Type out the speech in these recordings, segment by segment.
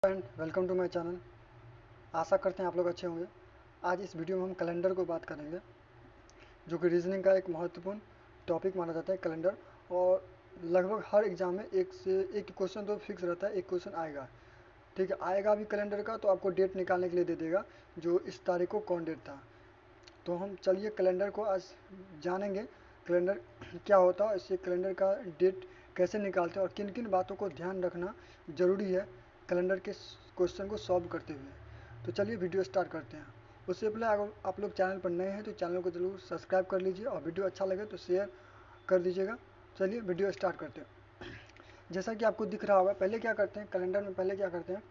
And welcome to my channel. आशा करते हैं आप लोग अच्छे होंगे। आज इस वीडियो में हम कैलेंडर को बात करेंगे, जो कि रीजनिंग का एक महत्वपूर्ण टॉपिक माना जाता है कैलेंडर। और लगभग हर एग्जाम में एक से एक क्वेश्चन तो फिक्स रहता है, एक क्वेश्चन आएगा। ठीक है, आएगा भी कैलेंडर का तो आपको डेट निकालने के लिए दे देगा, जो इस तारीख को कौन डेट था। तो हम चलिए कैलेंडर को आज जानेंगे, कैलेंडर क्या होता है, इससे कैलेंडर का डेट कैसे निकालते हैं और किन किन बातों को ध्यान रखना जरूरी है कैलेंडर के क्वेश्चन को सॉल्व करते हुए। तो चलिए वीडियो स्टार्ट करते हैं। उससे पहले अगर आप लोग चैनल पर नए हैं तो चैनल को जरूर सब्सक्राइब कर लीजिए और वीडियो अच्छा लगे तो शेयर कर दीजिएगा। चलिए वीडियो स्टार्ट करते हैं। जैसा कि आपको दिख रहा होगा, पहले क्या करते हैं कैलेंडर में, पहले क्या करते हैं,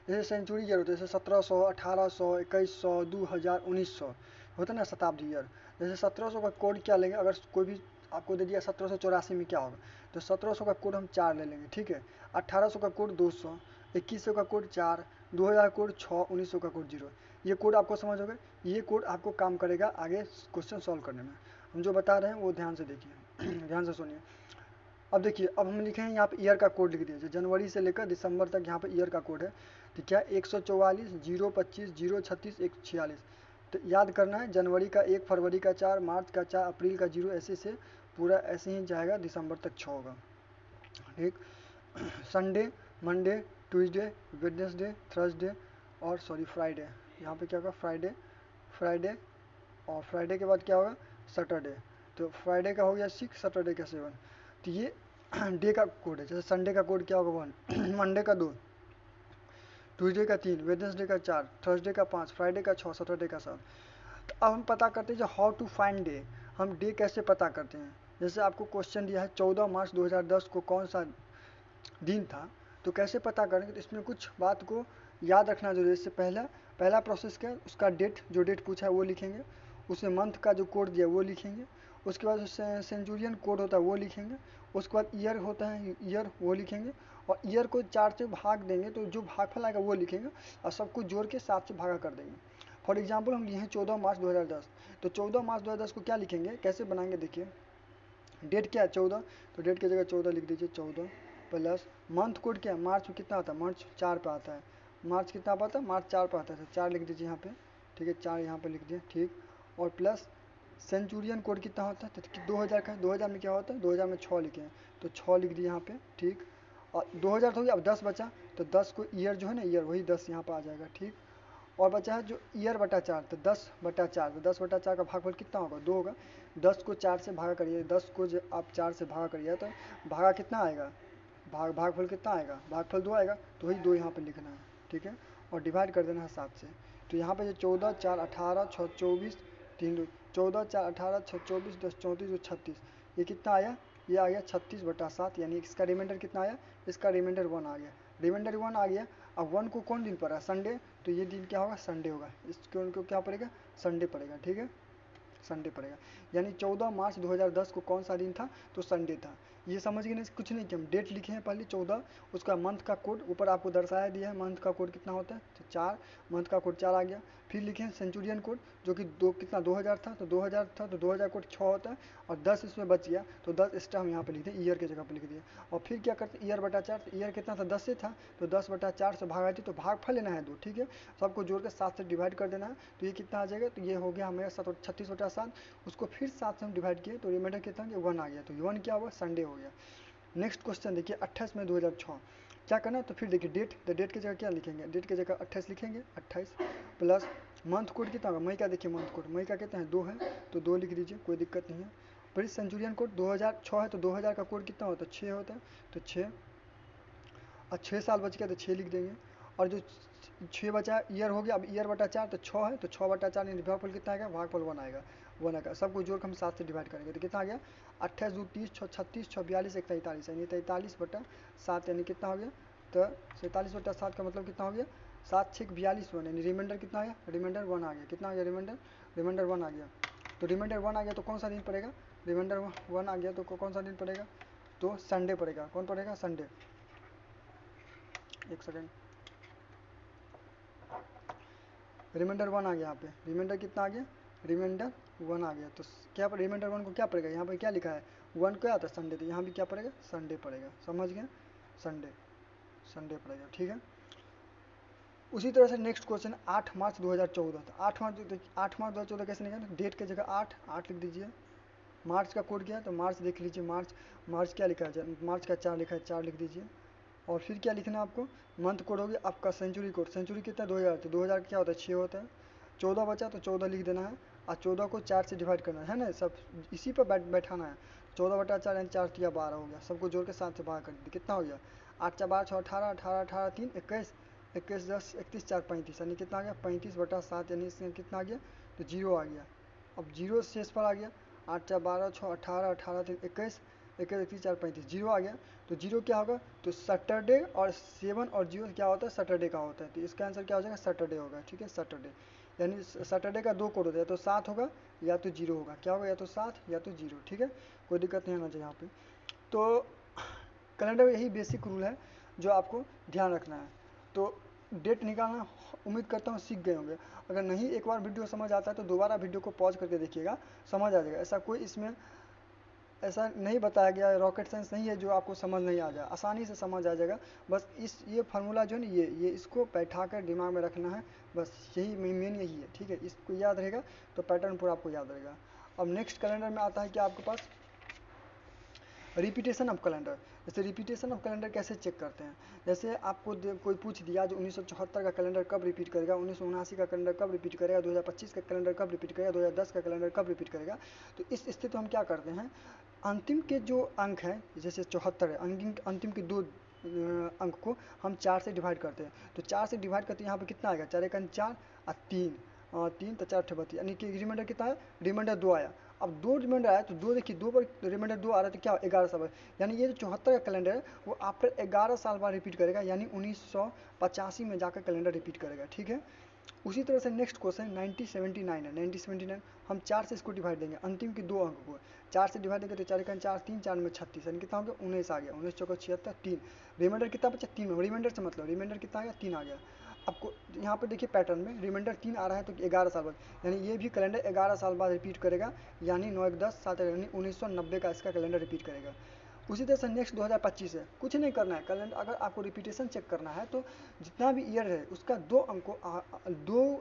जैसे सेंचुरी ईयर होते हैं, जैसे 1700, 1800, 2100, 2000, 1900 होता है ना, शताब्दी ईयर। जैसे 1700 का कोड क्या लेंगे, अगर कोई भी आपको दे दिया 1784 में क्या होगा, तो 1700 का कोड हम 4 ले लेंगे। ठीक है, 1800 का कोड 200, 2100 का कोड 4, 2000 कोड 6, 1900 का कोड 0। ये कोड आपको समझ हो गए, ये कोड आपको काम करेगा आगे क्वेश्चन सॉल्व करने में। हम जो बता रहे हैं वो ध्यान से देखिए ध्यान से सुनिए। अब देखिए, अब हम लिखे हैं यहाँ पे ईयर का कोड लिख दिया, जनवरी से लेकर दिसंबर तक यहाँ पे ईयर का कोड है। तो क्या 144, 025, 036, 146। तो याद करना है, जनवरी का 1, फरवरी का 4, मार्च का 4, अप्रैल का 0, ऐसे से पूरा ऐसे ही जाएगा, दिसंबर तक 6 होगा। ठीक। Sunday, Monday, Tuesday, Wednesday, Thursday और फ्राइडे। यहाँ पे क्या होगा, फ्राइडे, फ्राइडे और फ्राइडे के बाद क्या होगा, सैटरडे। तो फ्राइडे का हो गया 6, सैटरडे का 7। तो ये डे का कोड है। जैसे संडे का कोड क्या होगा 1, मंडे का 2, ट्यूसडे का 3, वेडनेसडे का 4, थर्सडे का 5, फ्राइडे का 6, सैटरडे का 7। तो अब हम पता करते हैं जो हाउ टू फाइंड डे, हम डे कैसे पता करते हैं। जैसे आपको क्वेश्चन दिया है 14 मार्च 2010 को कौन सा दिन था, तो कैसे पता करेंगे, तो इसमें कुछ बात को याद रखना जरूरी है। इससे पहला पहला प्रोसेस क्या है, उसका डेट, जो डेट पूछा है वो लिखेंगे, उसमें मंथ का जो कोड दिया है वो लिखेंगे, उसके बाद सेंचुरियन कोड होता है वो लिखेंगे, उसके बाद ईयर होता है ईयर वो लिखेंगे, और ईयर को 4 से भाग देंगे तो जो भागफल आएगा वो लिखेंगे, और सब कुछ जोड़ के 7 से भागा कर देंगे। फॉर एग्जाम्पल हम लिए हैं 14 मार्च 2010, तो 14 मार्च 2010 को क्या लिखेंगे, कैसे बनाएंगे, देखिए डेट क्या है 14, तो डेट की जगह 14 लिख दीजिए, 14 प्लस मंथ कोड क्या है, मार्च में कितना आता है, मार्च 4 पे आता है, मार्च कितना पे आता है, मार्च 4 पे आता है, तो 4 लिख दीजिए यहाँ पे। ठीक है, 4 यहाँ पे लिख दिए, ठीक। और प्लस सेंचुरियन कोड कितना होता है, तो 2000 का है, 2000 में क्या होता है, 2000 में 6 लिखे हैं, तो 6 लिख दिए यहाँ पे, ठीक। और 2000 तो हो गया, अब 10 बचा, तो 10 को ईयर जो है ना, ईयर वही 10 यहाँ पर आ जाएगा, ठीक। और बचा है जो ईयर बटा 4, तो 10/4, तो 10/4 का भागफल कितना होगा, 2 होगा। 10 को 4 से भागा करिए, 10 को जब आप 4 से भागा करिए तो भागा कितना आएगा, भागफल कितना आएगा, भागफल 2 आएगा, तो वही 2 यहाँ पे लिखना है, ठीक है। और डिवाइड कर देना है 7 से। तो यहाँ पे जो 14, 4, 18, 6, 24, 3, 14, 4, 18, 6, 24, 10, 34, 36, ये कितना आया, ये आ गया 36/7, यानी इसका रिमाइंडर कितना आया, इसका रिमाइंडर 1 आ गया, रिमाइंडर 1 आ गया। अब 1 को कौन दिन पड़ा, संडे, तो ये दिन क्या होगा, संडे होगा, इसको उनको क्या पड़ेगा, संडे पड़ेगा, ठीक है, संडे पड़ेगा। यानी 14 मार्च 2010 को कौन सा दिन था, तो संडे था। ये समझ गए नहीं, कुछ नहीं किया, हम डेट लिखे हैं पहले 14, उसका मंथ का कोड ऊपर आपको दर्शाया दिया है, मंथ का कोड कितना होता है, तो 4, मंथ का कोड 4 आ गया। फिर लिखे हैं सेंचुरियन कोड, जो कि दो कितना 2000 था, तो 2000 था, तो 2000 कोड 6 होता है, और 10 इसमें बच गया, तो 10 एक्स्ट्रा हम यहाँ पे लिख दिए, ईयर की जगह पे लिख दिए। और फिर क्या करते, ईयर बटा 4, तो ईयर कितना था, 10 से था, तो 10/4 से भागा दी, तो भागफल लेना है 2, ठीक है। सबको जोड़ कर 7 से डिवाइड कर देना है, तो ये कितना आ जाएगा, तो ये हो गया हमें 36/7। उसको फिर 7 से हम डिवाइड किए, तो रिमाइंडर कितना गया, 1 आ गया, तो 1 क्या हुआ, संडे हो गया। नेक्स्ट क्वेश्चन देखिए, 28 मई 2006, क्या करना है, तो फिर देखिए डेट, तो डेट की जगह क्या लिखेंगे, डेट की जगह 28 लिखेंगे, 28 प्लस मंथ कोड कितना होगा, मई का देखिए मंथ कोड, मई का कितना है, 2 है, तो 2 लिख दीजिए, कोई दिक्कत नहीं है। फिर सेंचुरियन कोड 2006 है, तो 2000 का कोड कितना होता है, 6 होता है, तो 6, और 6 साल बच गया, तो 6 लिख देंगे। और जो 6 बचा ईयर हो गया, अब ईयर बटा 4, तो 6 है, तो 6/4 यानी भागफल कितना आएगा, भागफल 1 आएगा, 1 आएगा। सबको जोड़ कर हम 7 से डिवाइड करेंगे, तो कितना आ गया, 28, 2, 30, 6, 36, 6, 42, 1, 43, यानी 43/7, यानी कितना हो गया, तो 43/7 का मतलब कितना हो गया, 7, 6, 42, 1, यानी रिमाइंडर कितना आया, रिमाइंडर 1 आ गया, कितना आ गया, रिमाइंडर, रिमाइंडर 1 आ गया। तो रिमाइंडर 1 आ गया तो कौन सा दिन पड़ेगा, रिमाइंडर 1 आ गया तो कौन सा दिन पड़ेगा, तो संडे पड़ेगा, कौन पड़ेगा, संडे। एक सेकेंड, रिमाइंडर 1 आ गया, यहाँ पे रिमाइंडर कितना आ गया, रिमाइंडर 1 आ गया, तो क्या पर रिमाइंडर 1 को क्या पड़ेगा, यहाँ पे क्या लिखा है, 1 क्या आता है, संडे, तो यहाँ भी क्या पड़ेगा, संडे पड़ेगा, समझ गए, संडे, संडे पड़ेगा, ठीक है। उसी तरह से नेक्स्ट क्वेश्चन 8 मार्च 2014। तो 8 मार्च 2014 कैसे निकालें, डेट की जगह 8 लिख दीजिए। मार्च का कोड क्या है, तो मार्च देख लीजिए, मार्च क्या लिखा है, मार्च का 4 लिखा है, 4 लिख दीजिए। और फिर क्या लिखना है आपको, मंथ कोड हो गया आपका सेंचुरी कोड। सेंचुरी कितना 2000, तो 2000 क्या होता है 6 होता है। 14 बचा तो 14 लिख देना है, और 14 को 4 से डिवाइड करना है ना, सब इसी पर बैठाना है। 14/4 यानी 4 तिया 12 हो गया, सबको जोड़ के 7 से भाग कर दीजिए, कितना हो गया 8 4 12 6 18, 18 18 3 21, 21 10 31 4 35, यानी कितना आ गया 35/7, यानी इसमें कितना आ गया, तो 0 आ गया। अब 0 शेष पर आ गया, 8 4 12 6 18, 18 3 21, 21 31 4 35, 0 आ गया। तो 0 क्या होगा, तो सैटरडे, और 7 और 0 क्या होता है, सैटरडे का होता है। तो इसका आंसर क्या हो जाएगा, सैटरडे होगा, ठीक है, सैटरडे। यानी सैटरडे का 2 कोड होता है, तो 7 होगा या तो 0 होगा, क्या होगा, या तो 7 या तो 0, ठीक है, कोई दिक्कत नहीं होना चाहिए यहाँ पे। तो कैलेंडर में यही बेसिक रूल है जो आपको ध्यान रखना है। तो डेट निकालना उम्मीद करता हूँ सीख गए होंगे। अगर नहीं एक बार वीडियो समझ आता है तो दोबारा वीडियो को पॉज करके देखिएगा, समझ आ जाएगा। ऐसा कोई इसमें ऐसा नहीं बताया गया है, रॉकेट साइंस नहीं है जो आपको समझ नहीं आ जाए, आसानी से समझ आ जाएगा। बस ये फार्मूला जो है ना, ये इसको बैठा कर दिमाग में रखना है, बस यही मेन यही है, ठीक है। इसको याद रहेगा तो पैटर्न पूरा आपको याद रहेगा। अब नेक्स्ट कैलेंडर में आता है कि आपके पास रिपीटेशन ऑफ कैलेंडर। जैसे रिपीटेशन ऑफ कैलेंडर कैसे चेक करते हैं, जैसे आपको कोई पूछ दिया जो 1974 का कैलेंडर कब रिपीट करेगा, 1979 का कैलेंडर कब रिपीट करेगा, 2025 का कैलेंडर कब रिपीट करेगा, 2010 का कैलेंडर कब रिपीट करेगा। तो इस स्थिति में हम क्या करते हैं, अंतिम के जो अंक हैं, जैसे 74 है, अंतिम के 2 अंक को हम 4 से डिवाइड करते हैं। तो 4 से डिवाइड करते हैं, यहाँ पे कितना आएगा, 4 1 4 और 3 तो 4 32, यानी कि रिमाइंडर कितना है, रिमाइंडर 2 आया। अब 2 रिमाइंडर आया तो 2 देखिए, 2 पर रिमाइंडर 2 आ रहा है तो क्या 11 साल बाद, यानी ये जो 74 का कैलेंडर है वो आफ्टर 11 साल बाद रिपीट करेगा, यानी 1985 में जाकर कैलेंडर रिपीट करेगा, ठीक है। उसी तरह से नेक्स्ट क्वेश्चन 1979 है। 1979 हम 4 से इसको डिवाइड देंगे, अंतिम के 2 अंक को 4 से डिवाइड देंगे तो 4 1 4 3 4 में 36, यानी कितना हो गया 19 आ गया, 19 चौका 76 3। रिमाइंडर कितना बचा 3, रिमाइंडर से मतलब रिमाइंडर कितना आ गया 3 आ गया। आपको यहाँ पे देखिए पैटर्न में रिमाइंडर 3 आ रहा है तो 11 साल बाद, यानी ये भी कैलेंडर 11 साल बाद रिपीट करेगा, यानी 9 1 10 7 यानी 1990 का इसका कैलेंडर रिपीट करेगा। उसी तरह से नेक्स्ट 2025 है, कुछ नहीं करना है कैलेंडर, अगर आपको रिपीटेशन चेक करना है तो जितना भी ईयर है उसका 2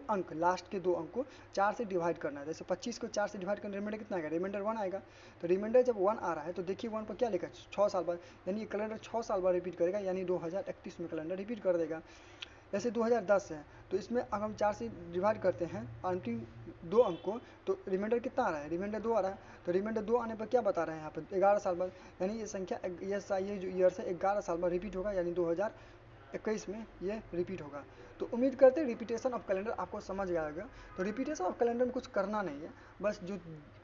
अंक लास्ट के 2 अंक को 4 से डिवाइड करना है। जैसे 25 को 4 से डिवाइड करना, रिमाइंडर कितना आएगा, रिमाइंडर 1 आएगा। तो रिमाइंडर जब 1 आ रहा है तो देखिए 1 पर क्या लिखा है 6 साल बाद, यानी ये कैलेंडर 6 साल बाद रिपीट करेगा, यानी 2031 में कैलेंडर रिपीट कर देगा। जैसे 2010 है तो इसमें अगर हम 4 से डिवाइड करते हैं अंतिम 2 अंक को, तो रिमाइंडर कितना आ रहा है, रिमाइंडर 2 आ रहा है। तो रिमाइंडर 2 आने पर क्या बता रहे हैं यहाँ पर 11 साल बाद, यानी ये संख्या ये जो ईयर है 11 साल बाद रिपीट होगा, यानी 2021 में ये रिपीट होगा। तो उम्मीद करते हैं रिपीटेशन ऑफ कैलेंडर आपको समझ गया होगा। तो रिपीटेशन ऑफ कैलेंडर में कुछ करना नहीं है, बस जो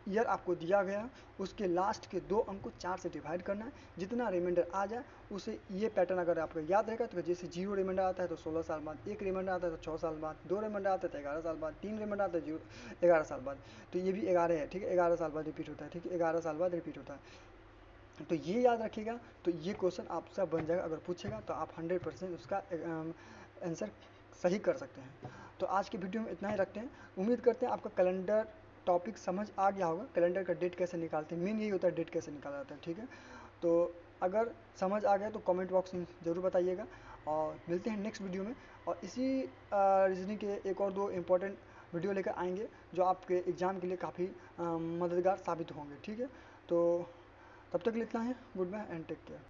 ईयर आपको दिया गया उसके लास्ट के 2 अंक को 4 से डिवाइड करना है, जितना रिमाइंडर आ जाए उसे, ये पैटर्न अगर आपको याद रहेगा तो जैसे 0 रिमाइंडर आता है तो 16 साल बाद, 1 रिमाइंडर आता है तो 6 साल बाद, 2 रिमाइंडर आता है तो 11 साल बाद, 3 रिमाइंडर आता है 11 साल बाद, तो ये भी 11 है, ठीक है, 11 साल बाद रिपीट होता है, ठीक है, 11 साल बाद रिपीट होता है। तो ये याद रखिएगा, तो ये क्वेश्चन आपसे बन जाएगा, अगर पूछेगा तो आप 100% उसका आंसर सही कर सकते हैं। तो आज की वीडियो में इतना ही रखते हैं, उम्मीद करते हैं आपका कैलेंडर टॉपिक समझ आ गया होगा, कैलेंडर का डेट कैसे निकालते हैं, मेन यही होता है डेट कैसे निकाला जाता है, ठीक है। तो अगर समझ आ गया तो कमेंट बॉक्स में ज़रूर बताइएगा, और मिलते हैं नेक्स्ट वीडियो में। और इसी रीजनिंग के एक और 2 इम्पोर्टेंट वीडियो लेकर आएंगे जो आपके एग्ज़ाम के लिए काफ़ी मददगार साबित होंगे, ठीक है। तो तब तक के लिए इतना है, good bye and take care.